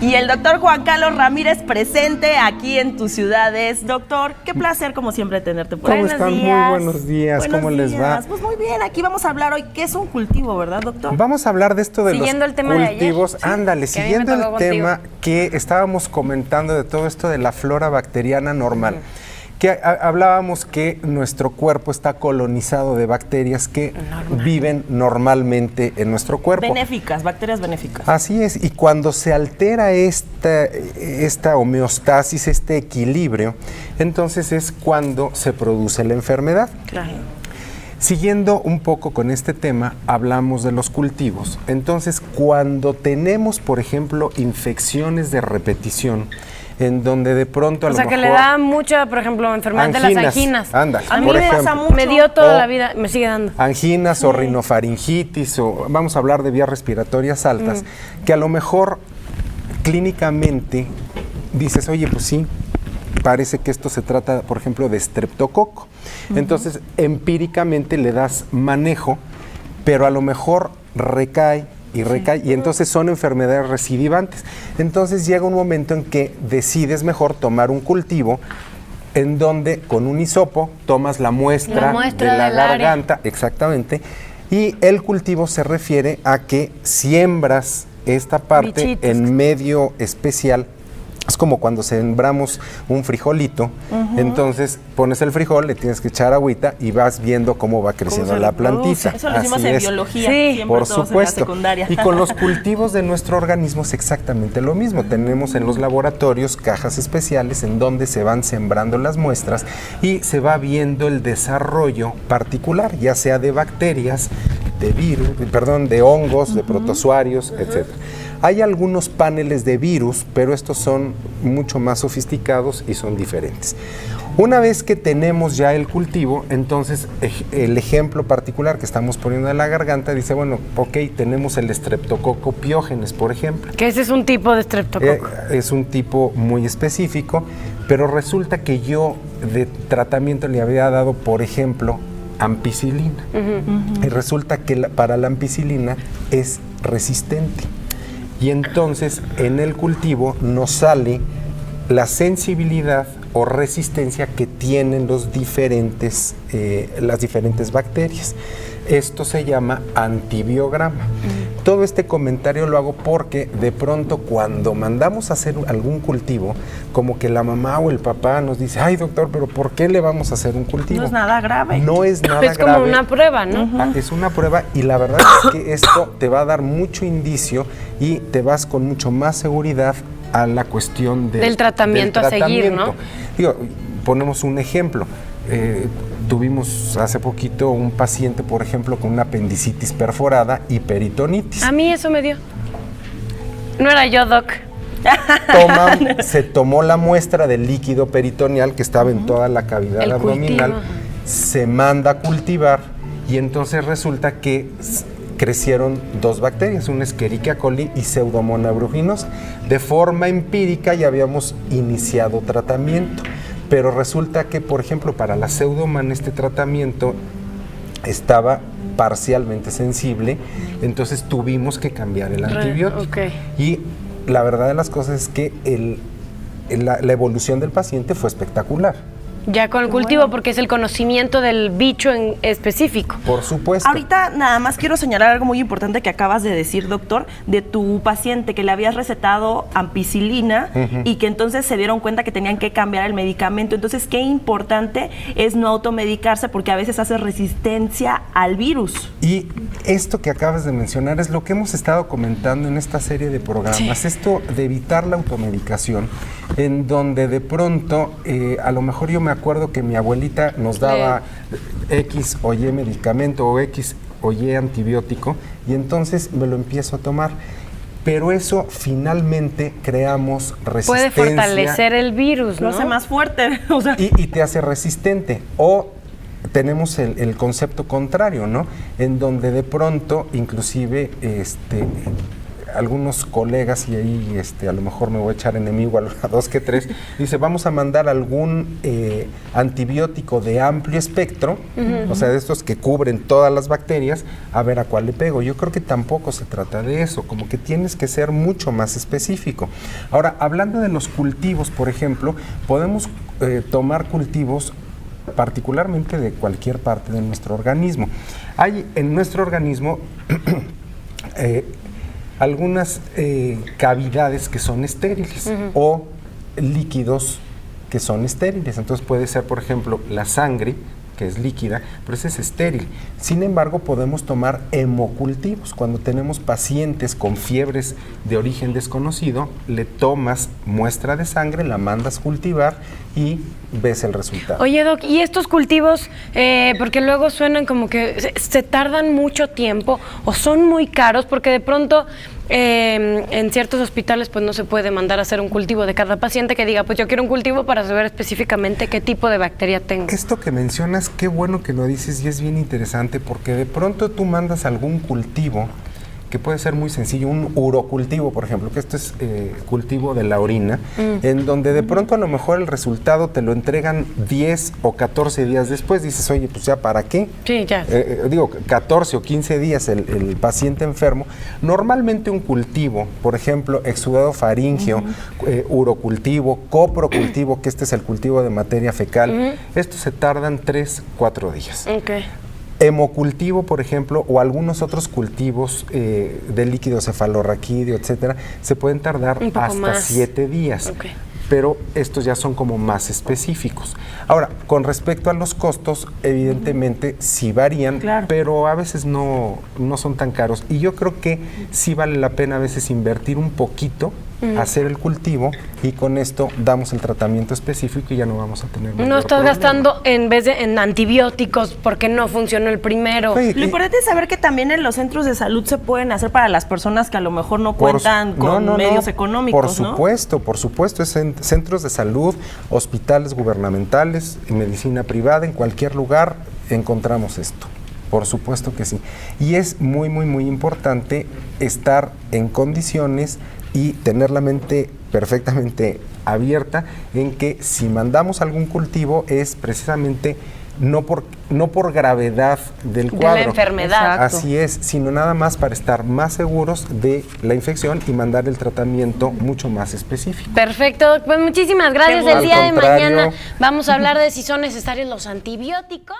Y el doctor Juan Carlos Ramírez presente aquí en tus ciudades. Doctor, qué placer como siempre tenerte por aquí. ¿Cómo están? Muy buenos días. ¿Cómo les va? Pues muy bien, aquí vamos a hablar hoy qué es un cultivo, ¿verdad, doctor? Vamos a hablar de esto de siguiendo los el tema cultivos. de ayer. Ándale, Sí, siguiendo el tema contigo. que estábamos comentando de todo esto de la flora bacteriana normal. Que hablábamos que nuestro cuerpo está colonizado de bacterias que viven normalmente en nuestro cuerpo. Benéficas, bacterias benéficas. Así es, y cuando se altera esta homeostasis, este equilibrio, entonces es cuando se produce la enfermedad. Claro. Siguiendo un poco con este tema, hablamos de los cultivos. Entonces, cuando tenemos, por ejemplo, infecciones de repetición, en donde de pronto a lo mejor... O sea, que le da mucha, por ejemplo, enfermedad de las anginas. Ándale, A mí por me pasa ejemplo. mucho. Me dio toda la vida, me sigue dando. Anginas o rinofaringitis, o vamos a hablar de vías respiratorias altas, que a lo mejor clínicamente dices, oye, pues sí, parece que esto se trata, por ejemplo, de estreptococo. Entonces, empíricamente le das manejo, pero a lo mejor recae y recae, y entonces son enfermedades recidivantes. Entonces llega un momento en que decides mejor tomar un cultivo en donde con un hisopo tomas la muestra de la garganta, exactamente, y el cultivo se refiere a que siembras esta parte Bichitos. en medio especial. Es como cuando sembramos un frijolito, entonces pones el frijol, le tienes que echar agüita y vas viendo cómo va creciendo la plantita. Eso lo hicimos Así en es. biología, Sí, siempre Por todos supuesto. en la secundaria. Y con los cultivos de nuestro organismo es exactamente lo mismo. Tenemos en los laboratorios cajas especiales en donde se van sembrando las muestras y se va viendo el desarrollo particular, ya sea de bacterias, de virus, perdón, de hongos, de protozoarios, etc. Hay algunos paneles de virus, pero estos son mucho más sofisticados y son diferentes. Una vez que tenemos ya el cultivo, entonces el ejemplo particular que estamos poniendo en la garganta dice, bueno, ok, tenemos el Streptococcus pyogenes, por ejemplo. Que ese es un tipo de streptococo. Es un tipo muy específico, pero resulta que yo de tratamiento le había dado, por ejemplo, ampicilina. Y resulta que para la ampicilina es resistente. Y entonces en el cultivo nos sale la sensibilidad o resistencia que tienen las diferentes bacterias. Esto se llama antibiograma. Todo este comentario lo hago porque de pronto cuando mandamos a hacer algún cultivo, como que la mamá o el papá nos dice, ay doctor, pero ¿por qué le vamos a hacer un cultivo? No es nada grave. No es nada grave. Es como una prueba, ¿no? Es una prueba y la verdad es que esto te va a dar mucho indicio y te vas con mucho más seguridad a la cuestión del tratamiento a seguir, ¿no? Digo, ponemos un ejemplo. Tuvimos hace poquito un paciente, por ejemplo, con una apendicitis perforada y peritonitis. A mí eso me dio. No era yo, doc. Se tomó la muestra del líquido peritoneal que estaba en toda la cavidad abdominal, se manda a cultivar y entonces resulta que crecieron dos bacterias, una Escherichia coli y Pseudomonas aeruginosa. De forma empírica ya habíamos iniciado tratamiento, pero resulta que, por ejemplo, para la Pseudomonas este tratamiento estaba parcialmente sensible, entonces tuvimos que cambiar el antibiótico. Y la verdad de las cosas es que la evolución del paciente fue espectacular. Ya con el cultivo, porque es el conocimiento del bicho en específico. Por supuesto. Ahorita nada más quiero señalar algo muy importante que acabas de decir, doctor, de tu paciente que le habías recetado ampicilina y que entonces se dieron cuenta que tenían que cambiar el medicamento. Entonces, qué importante es no automedicarse porque a veces hace resistencia al virus. Y esto que acabas de mencionar es lo que hemos estado comentando en esta serie de programas, esto de evitar la automedicación, en donde de pronto, a lo mejor yo me acuerdo que mi abuelita nos daba X o Y medicamento o X o Y antibiótico y entonces me lo empiezo a tomar. Pero eso finalmente creamos resistencia. Puede fortalecer el virus, ¿no? Lo hace más fuerte. O sea. Y te hace resistente. O tenemos el concepto contrario, ¿no? En donde de pronto, inclusive, algunos colegas, y ahí a lo mejor me voy a echar enemigo a dos que tres, dice, vamos a mandar algún antibiótico de amplio espectro, o sea, de estos que cubren todas las bacterias, a ver a cuál le pego. Yo creo que tampoco se trata de eso, como que tienes que ser mucho más específico. Ahora, hablando de los cultivos, por ejemplo, podemos tomar cultivos particularmente de cualquier parte de nuestro organismo. Hay en nuestro organismo algunas cavidades que son estériles o líquidos que son estériles. Entonces puede ser, por ejemplo, la sangre, que es líquida, pero esa es estéril. Sin embargo, podemos tomar hemocultivos. Cuando tenemos pacientes con fiebres de origen desconocido, le tomas muestra de sangre, la mandas cultivar y ves el resultado. Oye, Doc, ¿y estos cultivos, porque luego suenan como que se tardan mucho tiempo o son muy caros? Porque de pronto en ciertos hospitales pues no se puede mandar a hacer un cultivo de cada paciente que diga, pues yo quiero un cultivo para saber específicamente qué tipo de bacteria tengo. Esto que mencionas, qué bueno que lo dices y es bien interesante, porque de pronto tú mandas algún cultivo que puede ser muy sencillo, un urocultivo, por ejemplo, que esto es cultivo de la orina, en donde de pronto a lo mejor el resultado te lo entregan 10 o 14 días después. Dices, oye, pues ya, ¿para qué? Sí, ya. 14 o 15 días el paciente enfermo. Normalmente un cultivo, por ejemplo, exudado faríngeo, urocultivo, coprocultivo, que este es el cultivo de materia fecal, estos se tardan 3, 4 días. Okay. Hemocultivo, por ejemplo, o algunos otros cultivos de líquido cefalorraquídeo, etcétera, se pueden tardar hasta 7 días. Okay. Pero estos ya son como más específicos. Ahora, con respecto a los costos, evidentemente sí varían, claro, pero a veces no son tan caros. Y yo creo que sí vale la pena a veces invertir un poquito, hacer el cultivo, y con esto damos el tratamiento específico y ya no vamos a tener mayor No estás problema. gastando en antibióticos porque no funcionó el primero. Oye, Lo importante es saber que también en los centros de salud se pueden hacer para las personas que a lo mejor no cuentan con medios económicos, por supuesto, es en centros de salud, hospitales gubernamentales, en medicina privada, en cualquier lugar encontramos esto. Por supuesto que sí. Y es muy, muy, muy importante estar en condiciones y tener la mente perfectamente abierta en que si mandamos algún cultivo es precisamente no por gravedad del cuadro. De la enfermedad. Exacto. Así es, sino nada más para estar más seguros de la infección y mandar el tratamiento mucho más específico. Perfecto, pues muchísimas gracias. Al El día de contrario. mañana vamos a hablar de si son necesarios los antibióticos.